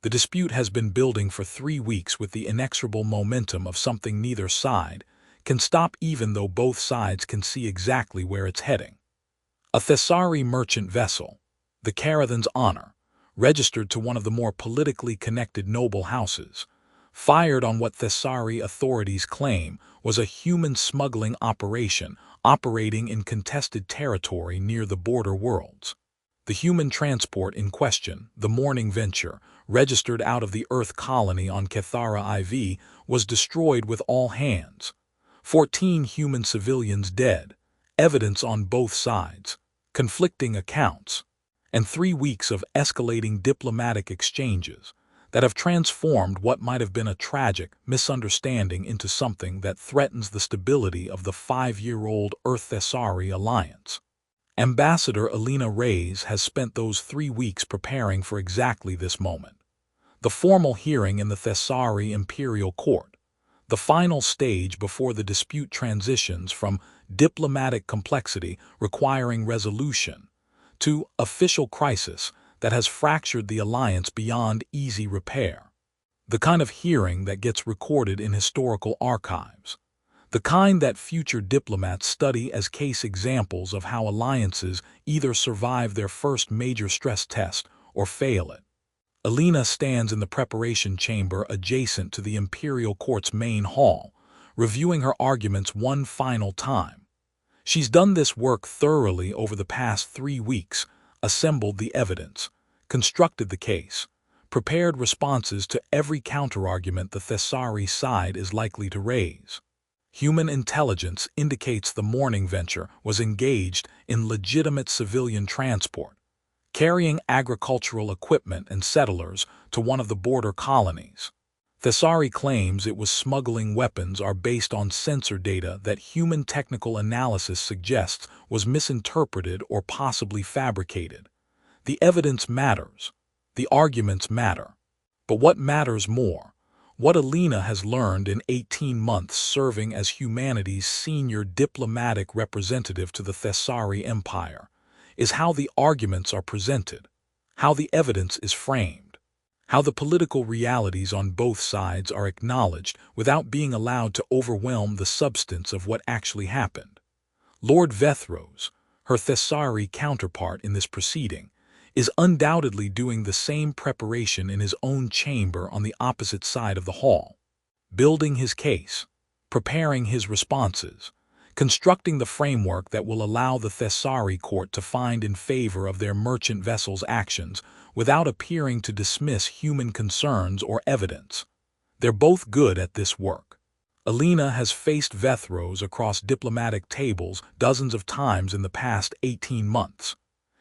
The dispute has been building for 3 weeks with the inexorable momentum of something neither side can stop, even though both sides can see exactly where it's heading. A Thessari merchant vessel, the Carathan's Honor, registered to one of the more politically connected noble houses, fired on what Thessari authorities claim was a human smuggling operation operating in contested territory near the border worlds. The human transport in question, the Morning Venture, registered out of the Earth colony on Cathara IV, was destroyed with all hands. 14 human civilians dead, evidence on both sides, conflicting accounts, and 3 weeks of escalating diplomatic exchanges that have transformed what might have been a tragic misunderstanding into something that threatens the stability of the 5-year-old Earth-Thessari alliance. Ambassador Alina Reyes has spent those 3 weeks preparing for exactly this moment. The formal hearing in the Thessari Imperial Court, the final stage before the dispute transitions from diplomatic complexity requiring resolution to official crisis that has fractured the alliance beyond easy repair. The kind of hearing that gets recorded in historical archives. The kind that future diplomats study as case examples of how alliances either survive their first major stress test or fail it. Alina stands in the preparation chamber adjacent to the Imperial Court's main hall, reviewing her arguments one final time. She's done this work thoroughly over the past 3 weeks, assembled the evidence, constructed the case, prepared responses to every counterargument the Thessari side is likely to raise. Human intelligence indicates the Morning Venture was engaged in legitimate civilian transport, carrying agricultural equipment and settlers to one of the border colonies. Thessari claims it was smuggling weapons are based on sensor data that human technical analysis suggests was misinterpreted or possibly fabricated. The evidence matters. The arguments matter. But what matters more? What Alina has learned in 18 months serving as humanity's senior diplomatic representative to the Thessari Empire is how the arguments are presented, how the evidence is framed, how the political realities on both sides are acknowledged without being allowed to overwhelm the substance of what actually happened. Lord Vethros, her Thessari counterpart in this proceeding, is undoubtedly doing the same preparation in his own chamber on the opposite side of the hall, building his case, preparing his responses, constructing the framework that will allow the Thessari court to find in favor of their merchant vessel's actions without appearing to dismiss human concerns or evidence. They're both good at this work. Alina has faced Vethros across diplomatic tables dozens of times in the past 18 months.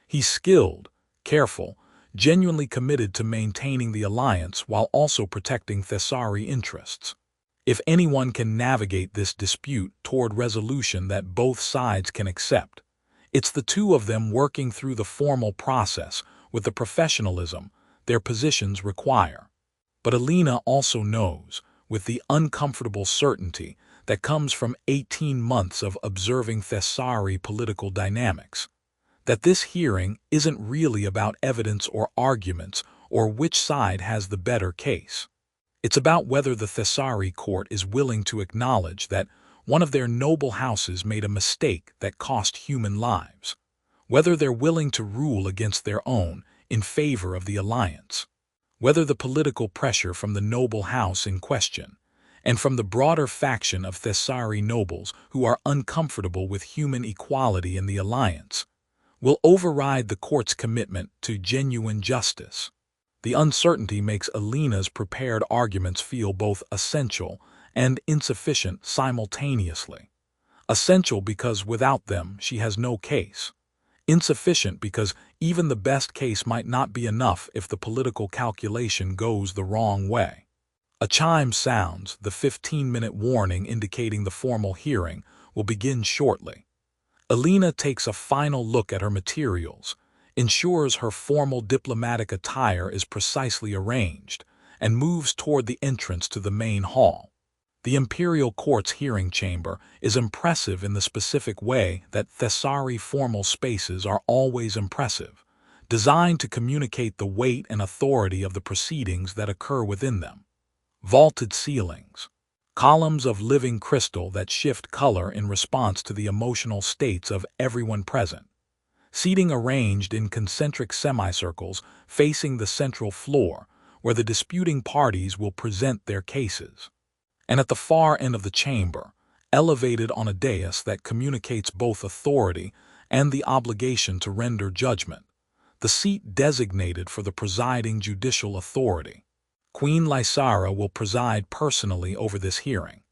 He's skilled, careful, genuinely committed to maintaining the alliance while also protecting Thessari interests. If anyone can navigate this dispute toward resolution that both sides can accept, it's the two of them working through the formal process with the professionalism their positions require. But Alina also knows, with the uncomfortable certainty that comes from 18 months of observing Thessari political dynamics, that this hearing isn't really about evidence or arguments or which side has the better case. It's about whether the Thessari court is willing to acknowledge that one of their noble houses made a mistake that cost human lives, whether they're willing to rule against their own in favor of the alliance, whether the political pressure from the noble house in question and from the broader faction of Thessari nobles who are uncomfortable with human equality in the alliance will override the court's commitment to genuine justice. The uncertainty makes Alina's prepared arguments feel both essential and insufficient simultaneously. Essential because without them she has no case. Insufficient because even the best case might not be enough if the political calculation goes the wrong way. A chime sounds, the 15-minute warning indicating the formal hearing will begin shortly. Alina takes a final look at her materials, ensures her formal diplomatic attire is precisely arranged, and moves toward the entrance to the main hall. The Imperial Court's hearing chamber is impressive in the specific way that Thessari formal spaces are always impressive, designed to communicate the weight and authority of the proceedings that occur within them. Vaulted ceilings, columns of living crystal that shift color in response to the emotional states of everyone present. Seating arranged in concentric semicircles facing the central floor, where the disputing parties will present their cases. And at the far end of the chamber, elevated on a dais that communicates both authority and the obligation to render judgment, the seat designated for the presiding judicial authority. Queen Lysara will preside personally over this hearing.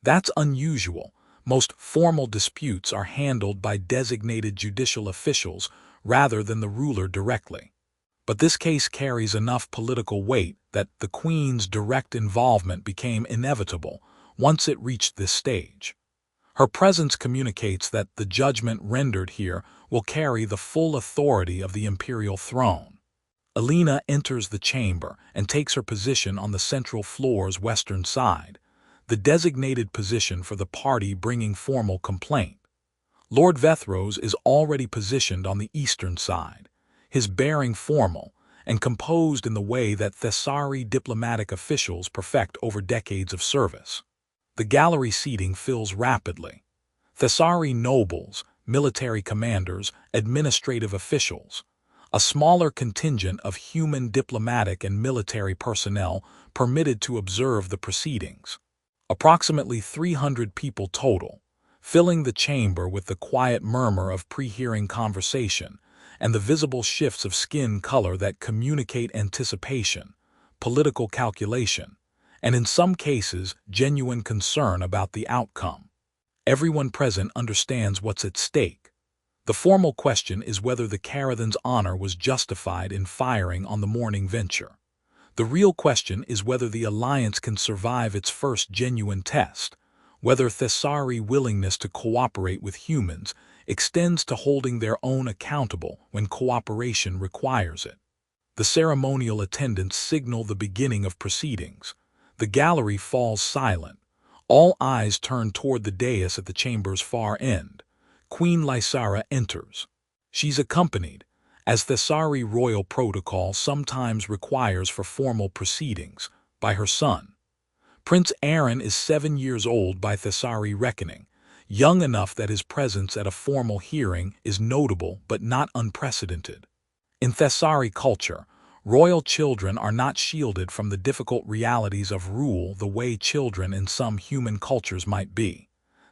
That's unusual. Most formal disputes are handled by designated judicial officials rather than the ruler directly. But this case carries enough political weight that the Queen's direct involvement became inevitable once it reached this stage. Her presence communicates that the judgment rendered here will carry the full authority of the imperial throne. Alina enters the chamber and takes her position on the central floor's western side, the designated position for the party bringing formal complaint. Lord Vethros is already positioned on the eastern side, his bearing formal and composed in the way that Thessari diplomatic officials perfect over decades of service. The gallery seating fills rapidly. Thessari nobles, military commanders, administrative officials, a smaller contingent of human diplomatic and military personnel permitted to observe the proceedings. Approximately 300 people total, filling the chamber with the quiet murmur of pre-hearing conversation and the visible shifts of skin color that communicate anticipation, political calculation, and in some cases, genuine concern about the outcome. Everyone present understands what's at stake. The formal question is whether the Carathan's honor was justified in firing on the morning venture. The real question is whether the alliance can survive its first genuine test, whether Thessari willingness to cooperate with humans extends to holding their own accountable when cooperation requires it. The ceremonial attendants signal the beginning of proceedings. The gallery falls silent. All eyes turn toward the dais at the chamber's far end. Queen Lysara enters. She's accompanied, as Thessari royal protocol sometimes requires for formal proceedings, by her son. Prince Aaron is 7 years old by Thessari reckoning, young enough that his presence at a formal hearing is notable but not unprecedented. In Thessari culture, royal children are not shielded from the difficult realities of rule the way children in some human cultures might be.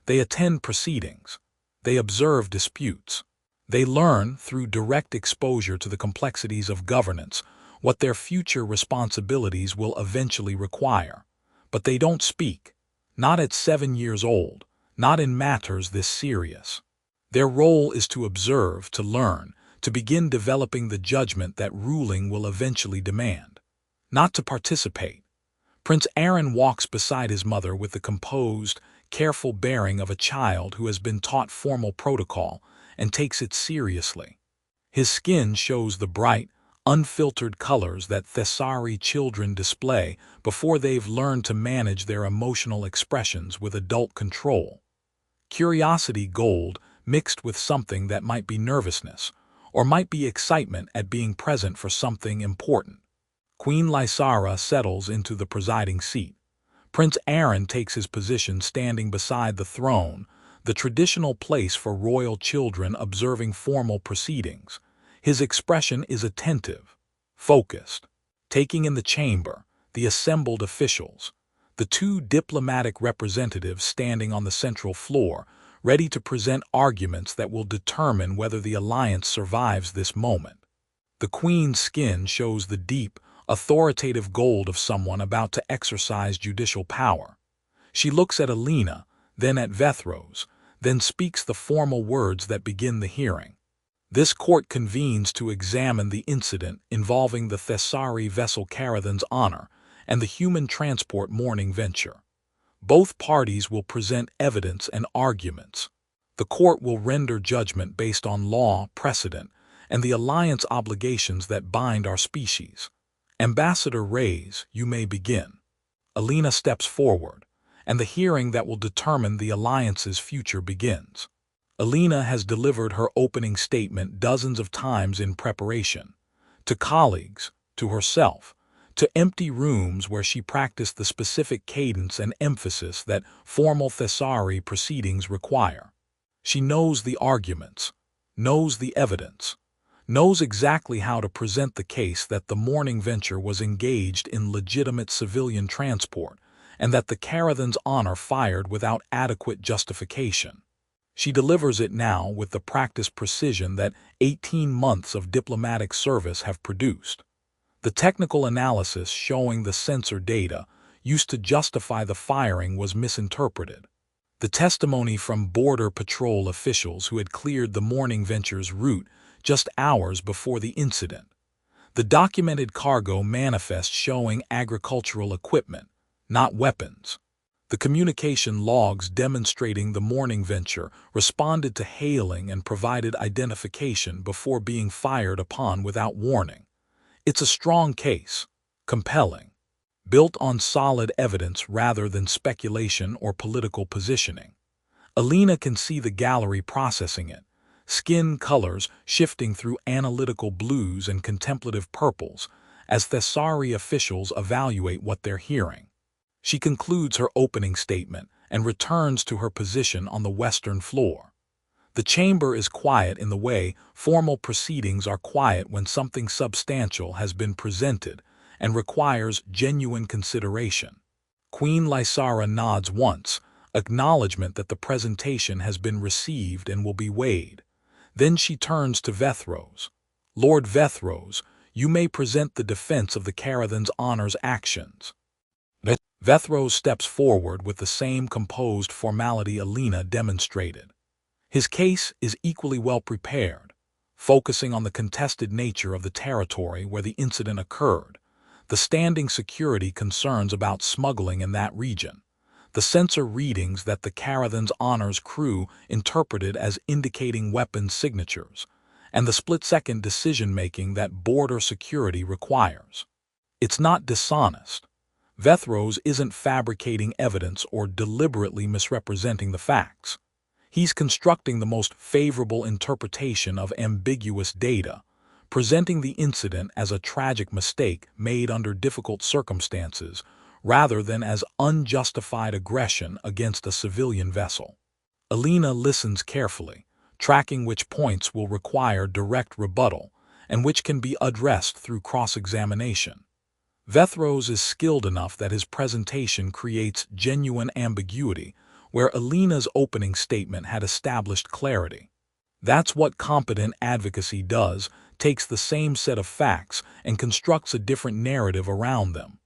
They attend proceedings. They observe disputes. They learn, through direct exposure to the complexities of governance, what their future responsibilities will eventually require. But they don't speak, not at 7 years old, not in matters this serious. Their role is to observe, to learn, to begin developing the judgment that ruling will eventually demand, not to participate. Prince Aaron walks beside his mother with the composed, careful bearing of a child who has been taught formal protocol and takes it seriously. His skin shows the bright, unfiltered colors that Thessari children display before they've learned to manage their emotional expressions with adult control. Curiosity gold mixed with something that might be nervousness, or might be excitement at being present for something important. Queen Lysara settles into the presiding seat. Prince Aaron takes his position standing beside the throne, the traditional place for royal children observing formal proceedings. His expression is attentive, focused, taking in the chamber, the assembled officials, the 2 diplomatic representatives standing on the central floor, ready to present arguments that will determine whether the alliance survives this moment. The Queen's skin shows the deep, authoritative gold of someone about to exercise judicial power. She looks at Alina, then at Vethros, then speaks the formal words that begin the hearing. This court convenes to examine the incident involving the Thessari vessel Carathan's honor and the human transport morning venture. Both parties will present evidence and arguments. The court will render judgment based on law, precedent, and the alliance obligations that bind our species. Ambassador Reyes, you may begin. Alina steps forward, and the hearing that will determine the alliance's future begins. Alina has delivered her opening statement dozens of times in preparation, to colleagues, to herself, to empty rooms where she practiced the specific cadence and emphasis that formal thesauri proceedings require. She knows the arguments, knows the evidence, knows exactly how to present the case that the morning venture was engaged in legitimate civilian transport and that the Carathan's honor fired without adequate justification. She delivers it now with the practiced precision that 18 months of diplomatic service have produced. The technical analysis showing the sensor data used to justify the firing was misinterpreted. The testimony from Border Patrol officials who had cleared the morning venture's route just hours before the incident. The documented cargo manifest showing agricultural equipment, not weapons. The communication logs demonstrating the morning venture responded to hailing and provided identification before being fired upon without warning. It's a strong case, compelling, built on solid evidence rather than speculation or political positioning. Alina can see the gallery processing it, skin colors shifting through analytical blues and contemplative purples as thesauri officials evaluate what they're hearing. She concludes her opening statement and returns to her position on the western floor. The chamber is quiet in the way formal proceedings are quiet when something substantial has been presented and requires genuine consideration. Queen Lysara nods once, acknowledgement that the presentation has been received and will be weighed. Then she turns to Vethros. Lord Vethros, you may present the defense of the Carathan's honor's actions. Vethros steps forward with the same composed formality Alina demonstrated. His case is equally well prepared, focusing on the contested nature of the territory where the incident occurred, the standing security concerns about smuggling in that region, the sensor readings that the Carathan's honor's crew interpreted as indicating weapons signatures, and the split-second decision-making that border security requires. It's not dishonest. Vethros isn't fabricating evidence or deliberately misrepresenting the facts. He's constructing the most favorable interpretation of ambiguous data, presenting the incident as a tragic mistake made under difficult circumstances rather than as unjustified aggression against a civilian vessel. Alina listens carefully, tracking which points will require direct rebuttal and which can be addressed through cross-examination. Vethros is skilled enough that his presentation creates genuine ambiguity where Alina's opening statement had established clarity. That's what competent advocacy does, takes the same set of facts and constructs a different narrative around them.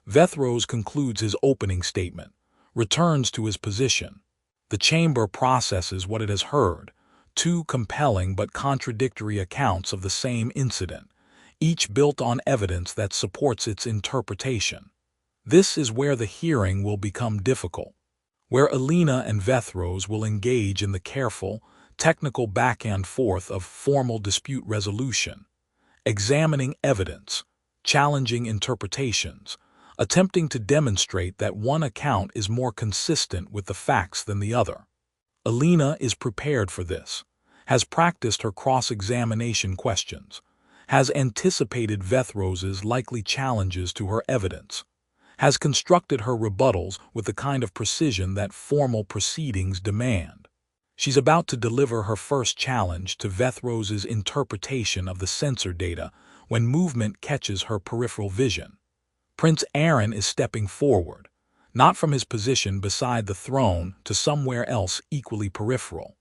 Vethros concludes his opening statement, returns to his position. The chamber processes what it has heard, two compelling but contradictory accounts of the same incident, each built on evidence that supports its interpretation. This is where the hearing will become difficult, where Alina and Vethros will engage in the careful, technical back and forth of formal dispute resolution, examining evidence, challenging interpretations, attempting to demonstrate that one account is more consistent with the facts than the other. Alina is prepared for this, has practiced her cross-examination questions, has anticipated Vethros's likely challenges to her evidence, has constructed her rebuttals with the kind of precision that formal proceedings demand. She's about to deliver her first challenge to Vethros's interpretation of the sensor data when movement catches her peripheral vision. Prince Aaron is stepping forward, not from his position beside the throne to somewhere else equally peripheral.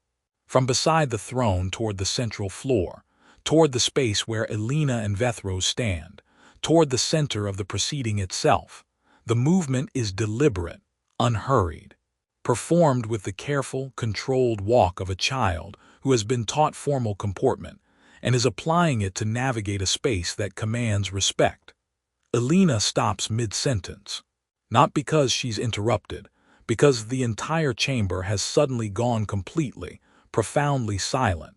From beside the throne toward the central floor, toward the space where Alina and Vethros stand, toward the center of the proceeding itself. The movement is deliberate, unhurried, performed with the careful, controlled walk of a child who has been taught formal comportment and is applying it to navigate a space that commands respect. Alina stops mid-sentence, not because she's interrupted, because the entire chamber has suddenly gone completely, profoundly silent.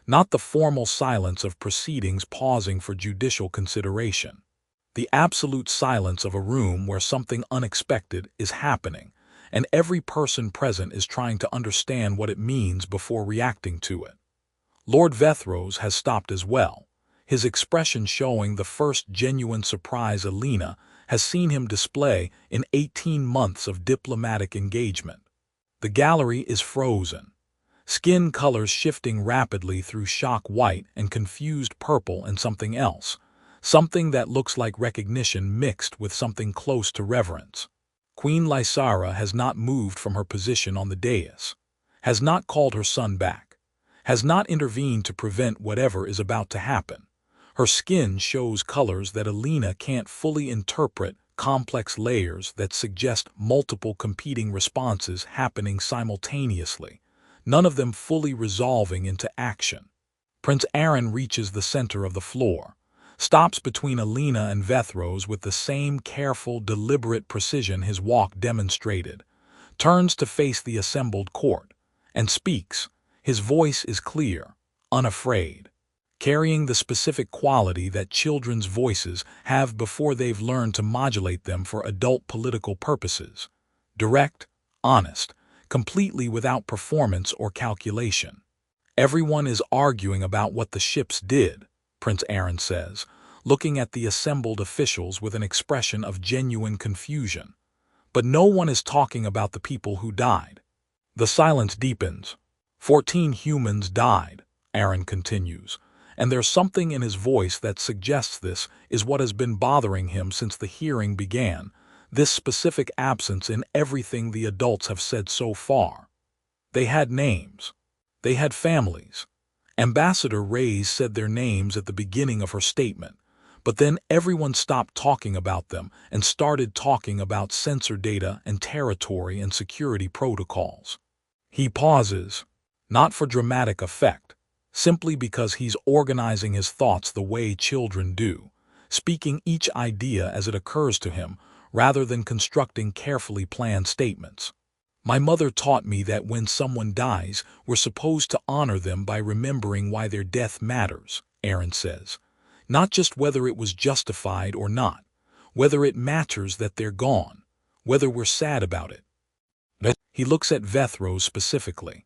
Not the formal silence of proceedings pausing for judicial consideration. The absolute silence of a room where something unexpected is happening, and every person present is trying to understand what it means before reacting to it. Lord Vethros has stopped as well, his expression showing the first genuine surprise Alina has seen him display in 18 months of diplomatic engagement. The gallery is frozen, skin colors shifting rapidly through shock white and confused purple and something else, something that looks like recognition mixed with something close to reverence. Queen Lysara has not moved from her position on the dais, has not called her son back, has not intervened to prevent whatever is about to happen. Her skin shows colors that Alina can't fully interpret, complex layers that suggest multiple competing responses happening simultaneously, none of them fully resolving into action. Prince Aaron reaches the center of the floor, stops between Alina and Vethros with the same careful, deliberate precision his walk demonstrated, turns to face the assembled court, and speaks. His voice is clear, unafraid, carrying the specific quality that children's voices have before they've learned to modulate them for adult political purposes. Direct, honest, completely without performance or calculation. Everyone is arguing about what the ships did, Prince Aaron says, looking at the assembled officials with an expression of genuine confusion. But no one is talking about the people who died. The silence deepens. 14 humans died, Aaron continues, and there's something in his voice that suggests this is what has been bothering him since the hearing began, this specific absence in everything the adults have said so far. They had names. They had families. Ambassador Reyes said their names at the beginning of her statement, but then everyone stopped talking about them and started talking about sensor data and territory and security protocols. He pauses, not for dramatic effect, simply because he's organizing his thoughts the way children do, speaking each idea as it occurs to him rather than constructing carefully planned statements. My mother taught me that when someone dies, we're supposed to honor them by remembering why their death matters, Aaron says. Not just whether it was justified or not, whether it matters that they're gone, whether we're sad about it. He looks at Vethros specifically.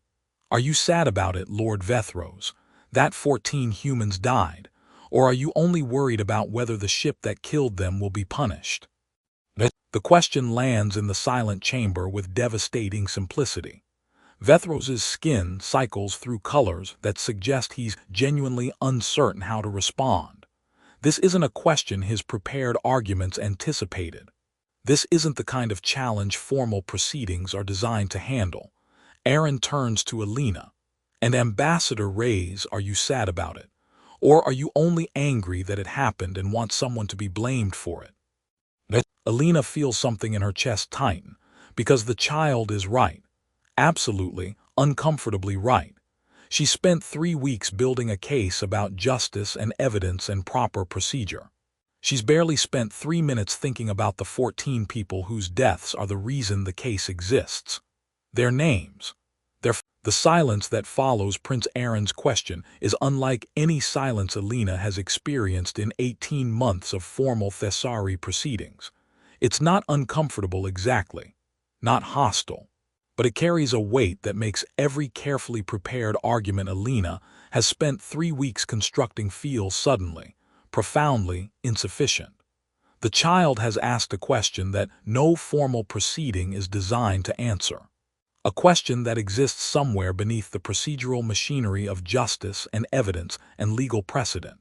Are you sad about it, Lord Vethros, that 14 humans died, or are you only worried about whether the ship that killed them will be punished? The question lands in the silent chamber with devastating simplicity. Vethros's skin cycles through colors that suggest he's genuinely uncertain how to respond. This isn't a question his prepared arguments anticipated. This isn't the kind of challenge formal proceedings are designed to handle. Aaron turns to Alina. And Ambassador Reyes, are you sad about it? Or are you only angry that it happened and want someone to be blamed for it? Alina feels something in her chest tighten, because the child is right. Absolutely, uncomfortably right. She spent 3 weeks building a case about justice and evidence and proper procedure. She's barely spent 3 minutes thinking about the 14 people whose deaths are the reason the case exists. Their names. The silence that follows Prince Aaron's question is unlike any silence Alina has experienced in 18 months of formal Thessari proceedings. It's not uncomfortable exactly, not hostile, but it carries a weight that makes every carefully prepared argument Alina has spent 3 weeks constructing feel suddenly, profoundly insufficient. The child has asked a question that no formal proceeding is designed to answer. A question that exists somewhere beneath the procedural machinery of justice and evidence and legal precedent.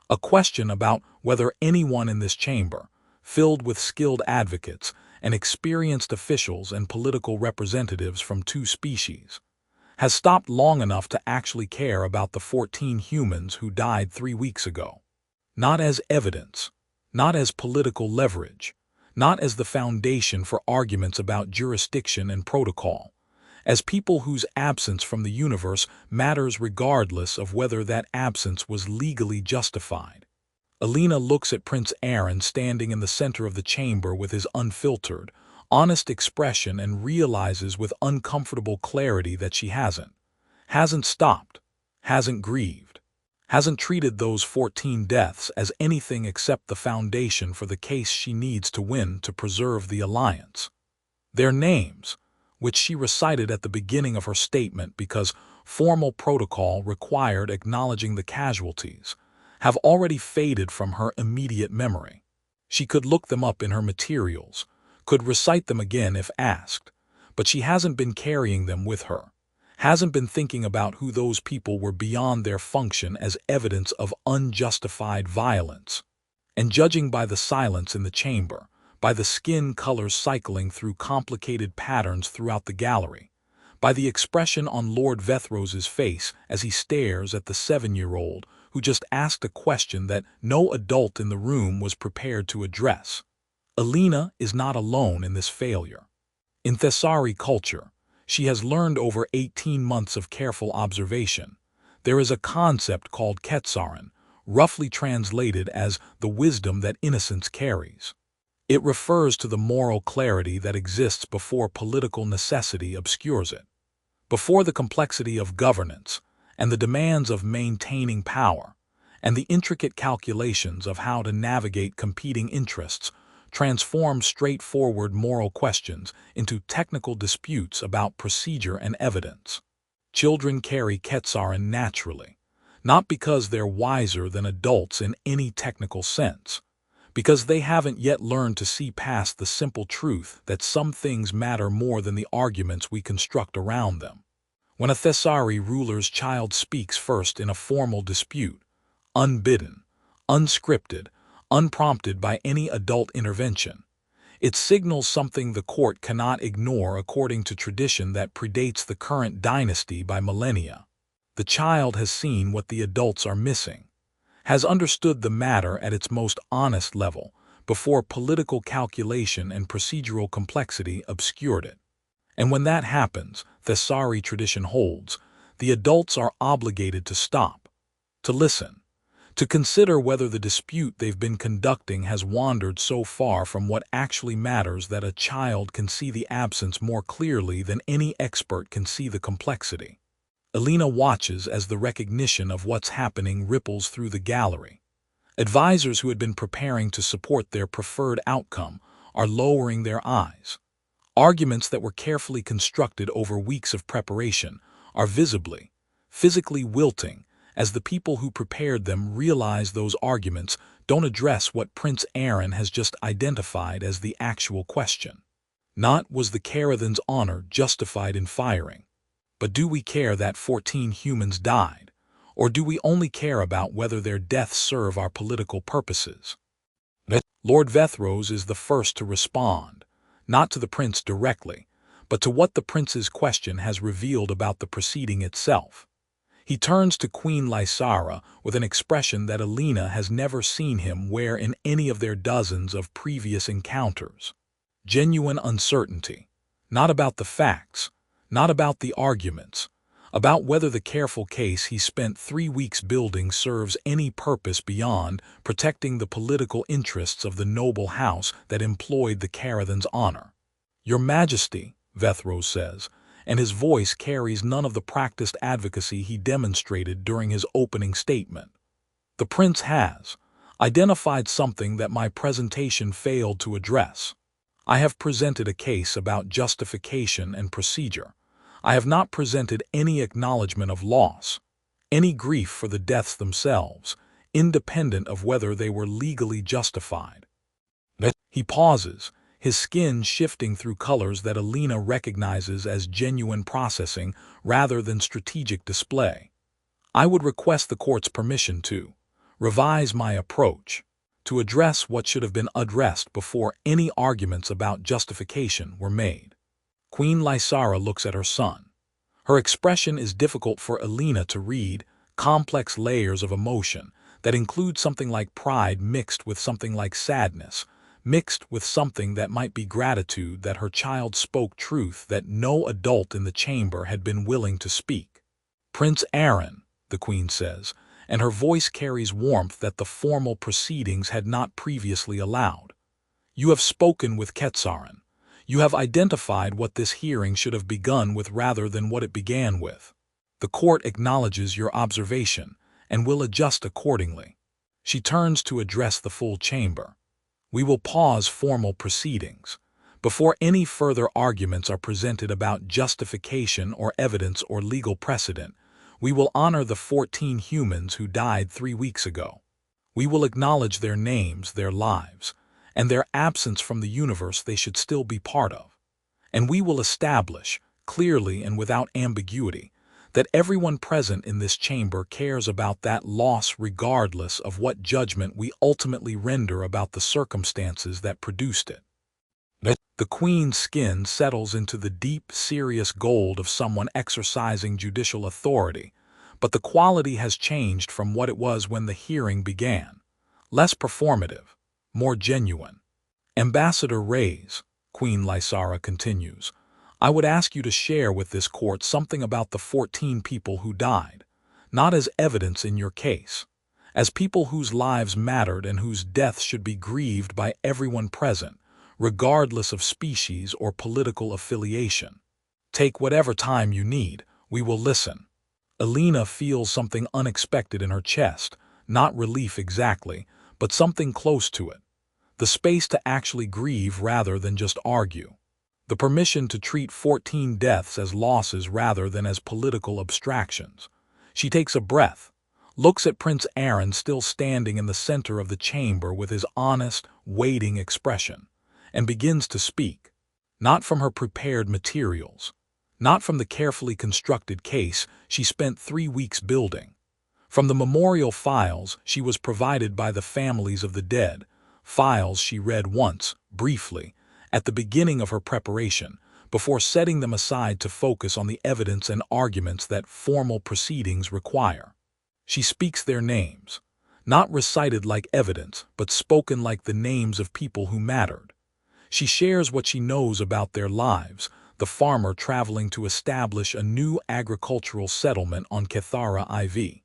A question about whether anyone in this chamber, filled with skilled advocates and experienced officials and political representatives from 2 species, has stopped long enough to actually care about the 14 humans who died 3 weeks ago. Not as evidence, not as political leverage, not as the foundation for arguments about jurisdiction and protocol, as people whose absence from the universe matters regardless of whether that absence was legally justified. Alina looks at Prince Aaron standing in the center of the chamber with his unfiltered, honest expression and realizes with uncomfortable clarity that she hasn't stopped, hasn't grieved, hasn't treated those 14 deaths as anything except the foundation for the case she needs to win to preserve the alliance. Their names, which she recited at the beginning of her statement because formal protocol required acknowledging the casualties, have already faded from her immediate memory. She could look them up in her materials, could recite them again if asked, but she hasn't been carrying them with her, hasn't been thinking about who those people were beyond their function as evidence of unjustified violence. And judging by the silence in the chamber, by the skin colors cycling through complicated patterns throughout the gallery, by the expression on Lord Vethrose's face as he stares at the 7-year-old who just asked a question that no adult in the room was prepared to address. Alina is not alone in this failure. In Thessari culture, she has learned over 18 months of careful observation. There is a concept called Ketsarin, roughly translated as the wisdom that innocence carries. It refers to the moral clarity that exists before political necessity obscures it, before the complexity of governance and the demands of maintaining power, and the intricate calculations of how to navigate competing interests transform straightforward moral questions into technical disputes about procedure and evidence. Children carry Ketsarin naturally, not because they're wiser than adults in any technical sense, because they haven't yet learned to see past the simple truth that some things matter more than the arguments we construct around them. When a Thessari ruler's child speaks first in a formal dispute, unbidden, unscripted, unprompted by any adult intervention, it signals something the court cannot ignore according to tradition that predates the current dynasty by millennia. The child has seen what the adults are missing, has understood the matter at its most honest level before political calculation and procedural complexity obscured it. And when that happens, Thessari tradition holds, the adults are obligated to stop, to listen, to consider whether the dispute they've been conducting has wandered so far from what actually matters that a child can see the absence more clearly than any expert can see the complexity. Alina watches as the recognition of what's happening ripples through the gallery. Advisors who had been preparing to support their preferred outcome are lowering their eyes. Arguments that were carefully constructed over weeks of preparation are visibly, physically wilting as the people who prepared them realize those arguments don't address what Prince Aaron has just identified as the actual question. Not was the Carathan's honor justified in firing, but do we care that 14 humans died, or do we only care about whether their deaths serve our political purposes? Lord Vethrose is the first to respond, not to the prince directly, but to what the prince's question has revealed about the proceeding itself. He turns to Queen Lysara with an expression that Alina has never seen him wear in any of their dozens of previous encounters. Genuine uncertainty, not about the facts, not about the arguments, about whether the careful case he spent 3 weeks building serves any purpose beyond protecting the political interests of the noble house that employed the Carathan's honor. Your Majesty, Vethrose says, and his voice carries none of the practiced advocacy he demonstrated during his opening statement. The prince has identified something that my presentation failed to address. I have presented a case about justification and procedure. I have not presented any acknowledgement of loss, any grief for the deaths themselves, independent of whether they were legally justified. He pauses, his skin shifting through colors that Alina recognizes as genuine processing rather than strategic display. I would request the court's permission to revise my approach, to address what should have been addressed before any arguments about justification were made. Queen Lysara looks at her son. Her expression is difficult for Alina to read, complex layers of emotion that include something like pride mixed with something like sadness, mixed with something that might be gratitude that her child spoke truth that no adult in the chamber had been willing to speak. Prince Aaron, the queen says, and her voice carries warmth that the formal proceedings had not previously allowed. You have spoken with Ketsarin. You have identified what this hearing should have begun with rather than what it began with. The court acknowledges your observation and will adjust accordingly. She turns to address the full chamber. We will pause formal proceedings, Before any further arguments are presented about justification or evidence or legal precedent, we will honor the 14 humans who died 3 weeks ago. We will acknowledge their names, their lives, and their absence from the universe they should still be part of. And we will establish, clearly and without ambiguity, that everyone present in this chamber cares about that loss regardless of what judgment we ultimately render about the circumstances that produced it. The Queen's skin settles into the deep, serious gold of someone exercising judicial authority, but the quality has changed from what it was when the hearing began. Less performative, more genuine. Ambassador Reyes, Queen Lysara continues, I would ask you to share with this court something about the 14 people who died, not as evidence in your case, as people whose lives mattered and whose deaths should be grieved by everyone present, regardless of species or political affiliation. Take whatever time you need, we will listen. Elena feels something unexpected in her chest, not relief exactly, but something close to it. The space to actually grieve rather than just argue. The permission to treat 14 deaths as losses rather than as political abstractions. She takes a breath, looks at Prince Aaron still standing in the center of the chamber with his honest, waiting expression, and begins to speak, not from her prepared materials, not from the carefully constructed case she spent 3 weeks building. From the memorial files she was provided by the families of the dead, files she read once, briefly, at the beginning of her preparation, before setting them aside to focus on the evidence and arguments that formal proceedings require. She speaks their names, not recited like evidence, but spoken like the names of people who mattered. She shares what she knows about their lives, the farmer traveling to establish a new agricultural settlement on Cathara IV,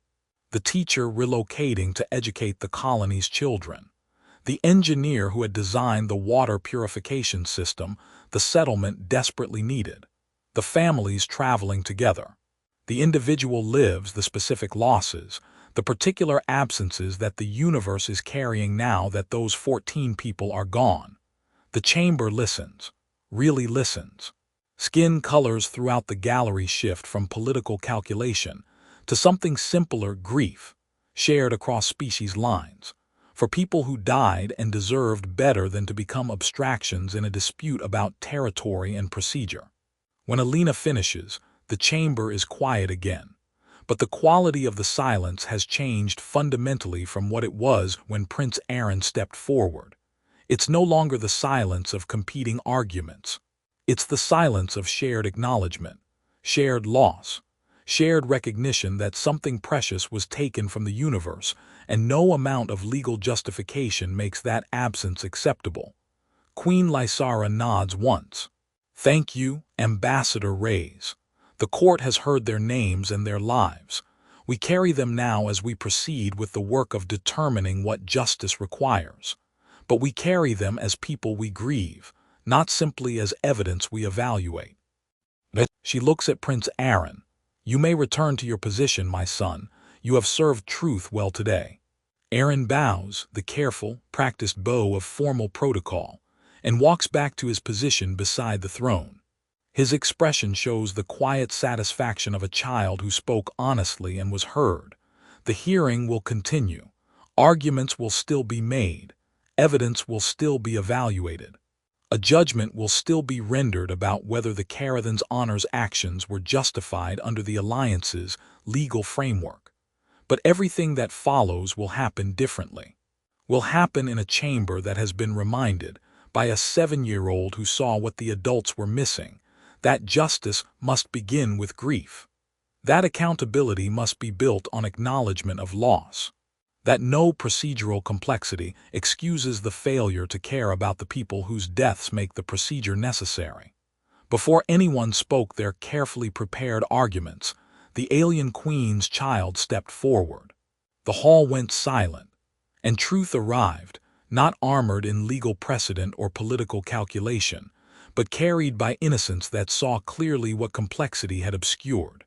the teacher relocating to educate the colony's children, the engineer who had designed the water purification system the settlement desperately needed, the families traveling together, the individual lives, the specific losses, the particular absences that the universe is carrying now that those 14 people are gone. The chamber listens, really listens. Skin colors throughout the gallery shift from political calculation to something simpler, grief, shared across species lines, for people who died and deserved better than to become abstractions in a dispute about territory and procedure. When Elena finishes, the chamber is quiet again, but the quality of the silence has changed fundamentally from what it was when Prince Aaron stepped forward. It's no longer the silence of competing arguments. It's the silence of shared acknowledgement, shared loss, shared recognition that something precious was taken from the universe, and no amount of legal justification makes that absence acceptable. Queen Lysara nods once. Thank you, Ambassador Reyes. The court has heard their names and their lives. We carry them now as we proceed with the work of determining what justice requires. But we carry them as people we grieve, not simply as evidence we evaluate. She looks at Prince Aaron. You may return to your position, my son. You have served truth well today. Aaron bows, the careful, practiced bow of formal protocol, and walks back to his position beside the throne. His expression shows the quiet satisfaction of a child who spoke honestly and was heard. The hearing will continue. Arguments will still be made. Evidence will still be evaluated. A judgment will still be rendered about whether the Carathans Honor's actions were justified under the Alliance's legal framework. But everything that follows will happen differently. Will happen in a chamber that has been reminded, by a 7-year-old who saw what the adults were missing, that justice must begin with grief. That accountability must be built on acknowledgement of loss. That no procedural complexity excuses the failure to care about the people whose deaths make the procedure necessary. Before anyone spoke their carefully prepared arguments, the alien queen's child stepped forward. The hall went silent, and truth arrived, not armored in legal precedent or political calculation, but carried by innocence that saw clearly what complexity had obscured.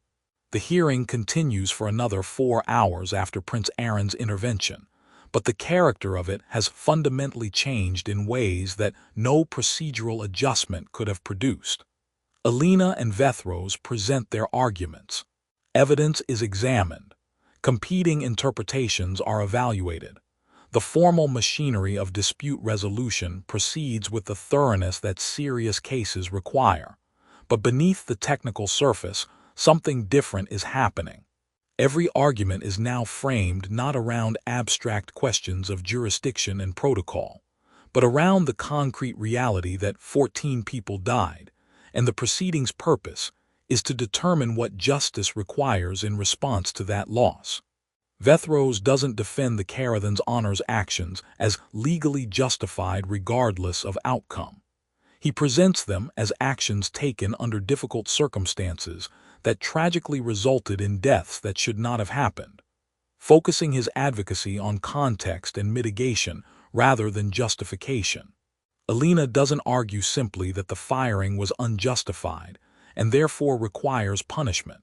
The hearing continues for another 4 hours after Prince Aaron's intervention, but the character of it has fundamentally changed in ways that no procedural adjustment could have produced. Alina and Vethros present their arguments. Evidence is examined. Competing interpretations are evaluated. The formal machinery of dispute resolution proceeds with the thoroughness that serious cases require. But beneath the technical surface, something different is happening. Every argument is now framed not around abstract questions of jurisdiction and protocol, but around the concrete reality that 14 people died, and the proceeding's purpose is to determine what justice requires in response to that loss. Vethros doesn't defend the Carathan's honor's actions as legally justified regardless of outcome. He presents them as actions taken under difficult circumstances that tragically resulted in deaths that should not have happened, focusing his advocacy on context and mitigation rather than justification. Alina doesn't argue simply that the firing was unjustified and therefore requires punishment.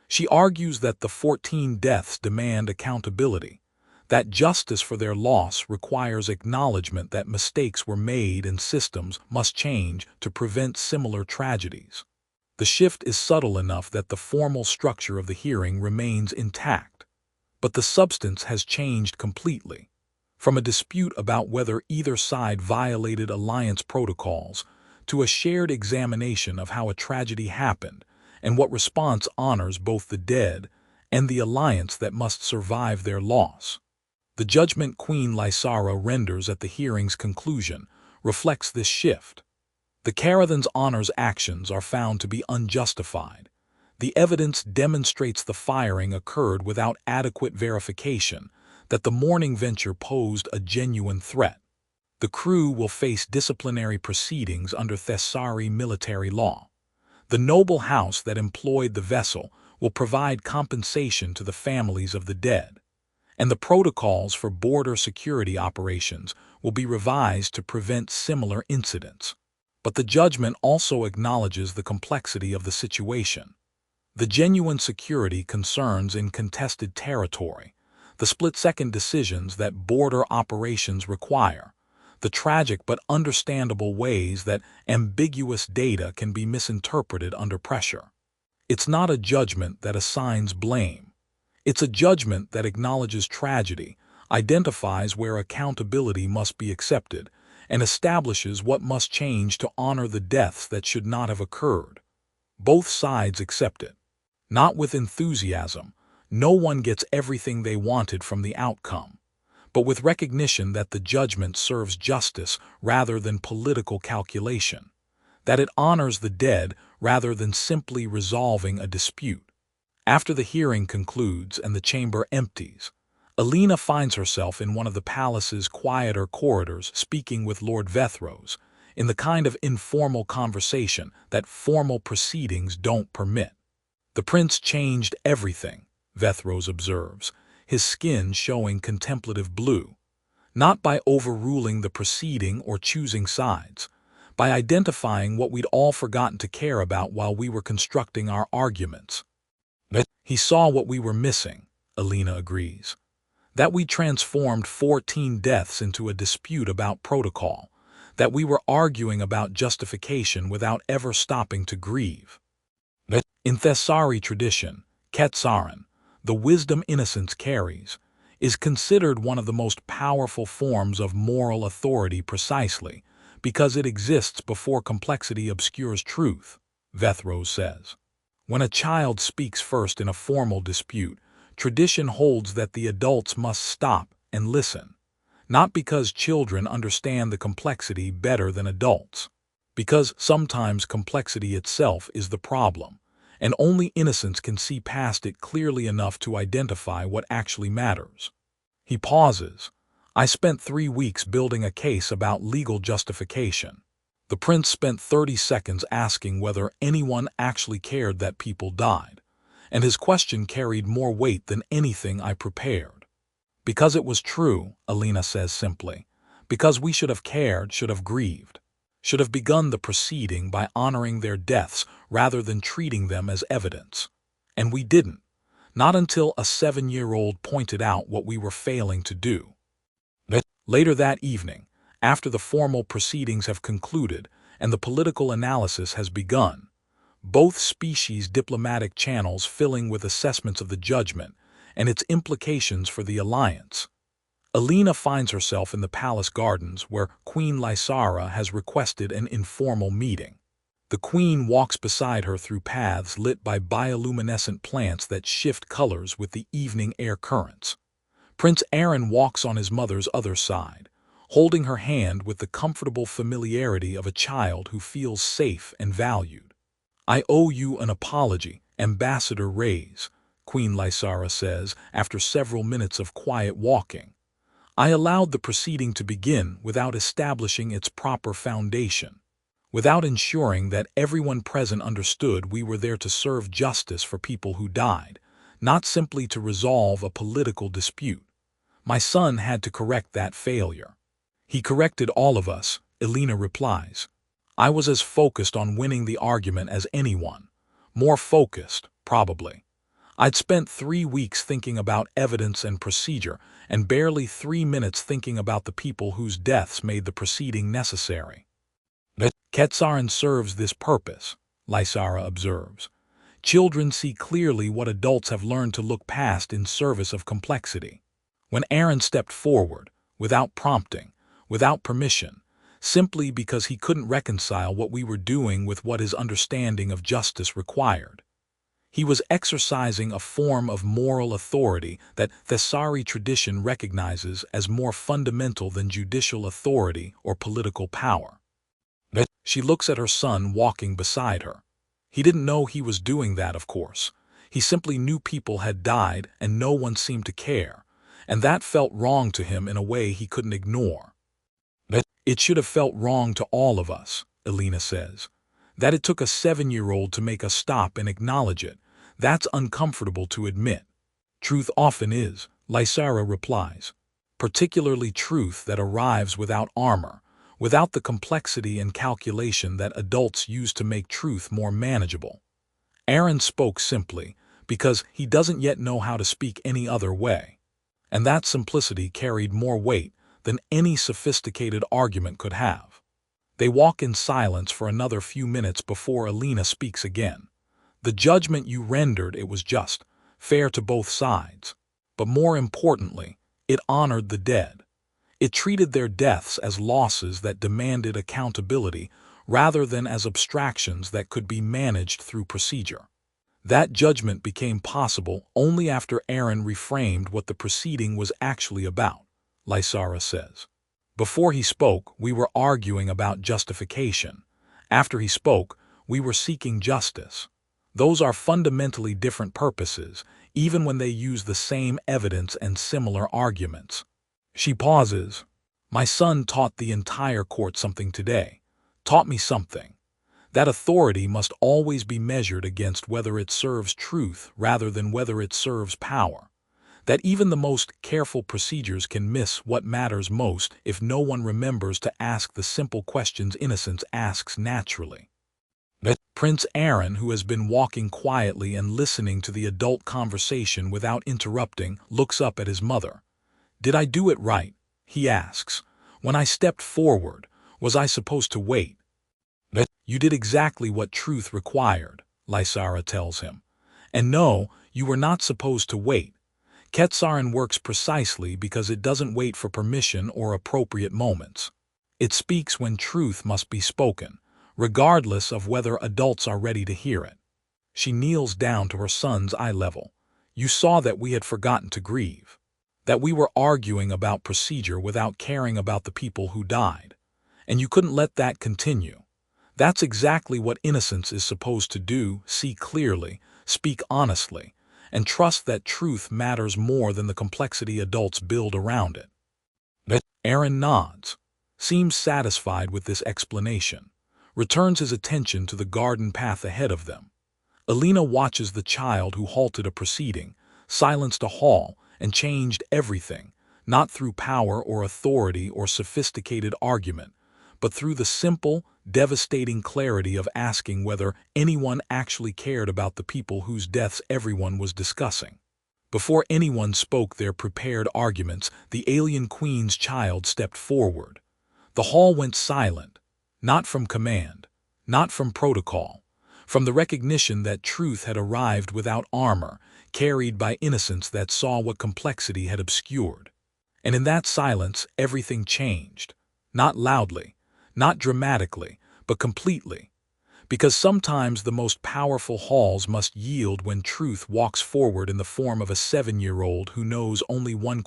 She argues that the 14 deaths demand accountability, that justice for their loss requires acknowledgement that mistakes were made and systems must change to prevent similar tragedies. The shift is subtle enough that the formal structure of the hearing remains intact, but the substance has changed completely. From a dispute about whether either side violated alliance protocols to a shared examination of how a tragedy happened and what response honors both the dead and the alliance that must survive their loss. The judgment Queen Lysara renders at the hearing's conclusion reflects this shift. The Carathan's honor's actions are found to be unjustified. The evidence demonstrates the firing occurred without adequate verification, that the morning venture posed a genuine threat. The crew will face disciplinary proceedings under Thessari military law. The noble house that employed the vessel will provide compensation to the families of the dead, and the protocols for border security operations will be revised to prevent similar incidents. But the judgment also acknowledges the complexity of the situation. The genuine security concerns in contested territory, the split-second decisions that border operations require, the tragic but understandable ways that ambiguous data can be misinterpreted under pressure. It's not a judgment that assigns blame. It's a judgment that acknowledges tragedy, identifies where accountability must be accepted, and establishes what must change to honor the deaths that should not have occurred. Both sides accept it. Not with enthusiasm. No one gets everything they wanted from the outcome, but with recognition that the judgment serves justice rather than political calculation, that it honors the dead rather than simply resolving a dispute. After the hearing concludes and the chamber empties, Alina finds herself in one of the palace's quieter corridors speaking with Lord Vethros, in the kind of informal conversation that formal proceedings don't permit. The prince changed everything, Vethros observes, his skin showing contemplative blue, not by overruling the proceeding or choosing sides, by identifying what we'd all forgotten to care about while we were constructing our arguments. He saw what we were missing, Alina agrees, that we transformed 14 deaths into a dispute about protocol, that we were arguing about justification without ever stopping to grieve. In Thessari tradition, Ketsaran, the wisdom innocence carries, is considered one of the most powerful forms of moral authority precisely because it exists before complexity obscures truth, Vethros says. When a child speaks first in a formal dispute, tradition holds that the adults must stop and listen, not because children understand the complexity better than adults, because sometimes complexity itself is the problem, and only innocence can see past it clearly enough to identify what actually matters. He pauses. I spent 3 weeks building a case about legal justification. The prince spent 30 seconds asking whether anyone actually cared that people died, and his question carried more weight than anything I prepared. Because it was true, Alina says simply, because we should have cared, should have grieved, should have begun the proceeding by honoring their deaths rather than treating them as evidence. And we didn't, not until a 7-year-old pointed out what we were failing to do. Later that evening, after the formal proceedings have concluded and the political analysis has begun, both species' diplomatic channels filling with assessments of the judgment and its implications for the alliance, Alina finds herself in the palace gardens where Queen Lysara has requested an informal meeting. The queen walks beside her through paths lit by bioluminescent plants that shift colors with the evening air currents. Prince Aaron walks on his mother's other side, holding her hand with the comfortable familiarity of a child who feels safe and valued. "I owe you an apology, Ambassador Reyes," Queen Lysara says after several minutes of quiet walking. "I allowed the proceeding to begin without establishing its proper foundation, without ensuring that everyone present understood we were there to serve justice for people who died, not simply to resolve a political dispute. My son had to correct that failure." "He corrected all of us," Alina replies. "I was as focused on winning the argument as anyone. More focused, probably. I'd spent 3 weeks thinking about evidence and procedure, and barely 3 minutes thinking about the people whose deaths made the proceeding necessary." "Ketsaran serves this purpose," Lysara observes. "Children see clearly what adults have learned to look past in service of complexity." When Aaron stepped forward, without prompting, without permission, simply because he couldn't reconcile what we were doing with what his understanding of justice required, he was exercising a form of moral authority that Thessari tradition recognizes as more fundamental than judicial authority or political power. She looks at her son walking beside her. He didn't know he was doing that, of course. He simply knew people had died and no one seemed to care, and that felt wrong to him in a way he couldn't ignore. "It should have felt wrong to all of us," Alina says. "That it took a 7-year-old to make us stop and acknowledge it, that's uncomfortable to admit." "Truth often is," Lysara replies. "Particularly truth that arrives without armor, without the complexity and calculation that adults use to make truth more manageable." Aaron spoke simply, because he doesn't yet know how to speak any other way. And that simplicity carried more weight than any sophisticated argument could have. They walk in silence for another few minutes before Alina speaks again. "The judgment you rendered, it was just, fair to both sides. But more importantly, it honored the dead. It treated their deaths as losses that demanded accountability rather than as abstractions that could be managed through procedure. That judgment became possible only after Aaron reframed what the proceeding was actually about," Lysara says. "Before he spoke, we were arguing about justification. After he spoke, we were seeking justice. Those are fundamentally different purposes, even when they use the same evidence and similar arguments." She pauses. "My son taught the entire court something today. Taught me something. That authority must always be measured against whether it serves truth rather than whether it serves power. That even the most careful procedures can miss what matters most if no one remembers to ask the simple questions innocence asks naturally." Prince Aaron, who has been walking quietly and listening to the adult conversation without interrupting, looks up at his mother. "Did I do it right?" he asks. "When I stepped forward, was I supposed to wait?" "You did exactly what truth required," Lysara tells him. "And no, you were not supposed to wait. Ketsaran works precisely because it doesn't wait for permission or appropriate moments. It speaks when truth must be spoken, regardless of whether adults are ready to hear it." She kneels down to her son's eye level. "You saw that we had forgotten to grieve. That we were arguing about procedure without caring about the people who died. And you couldn't let that continue. That's exactly what innocence is supposed to do: see clearly, speak honestly, and trust that truth matters more than the complexity adults build around it." Aaron nods, seems satisfied with this explanation, returns his attention to the garden path ahead of them. Alina watches the child who halted a proceeding, silenced a hall, and changed everything, not through power or authority or sophisticated argument, but through the simple, devastating clarity of asking whether anyone actually cared about the people whose deaths everyone was discussing. Before anyone spoke their prepared arguments, the alien queen's child stepped forward. The hall went silent, not from command, not from protocol, from the recognition that truth had arrived without armor, carried by innocence that saw what complexity had obscured. And in that silence, everything changed. Not loudly, not dramatically, but completely. Because sometimes the most powerful halls must yield when truth walks forward in the form of a 7-year-old who knows only one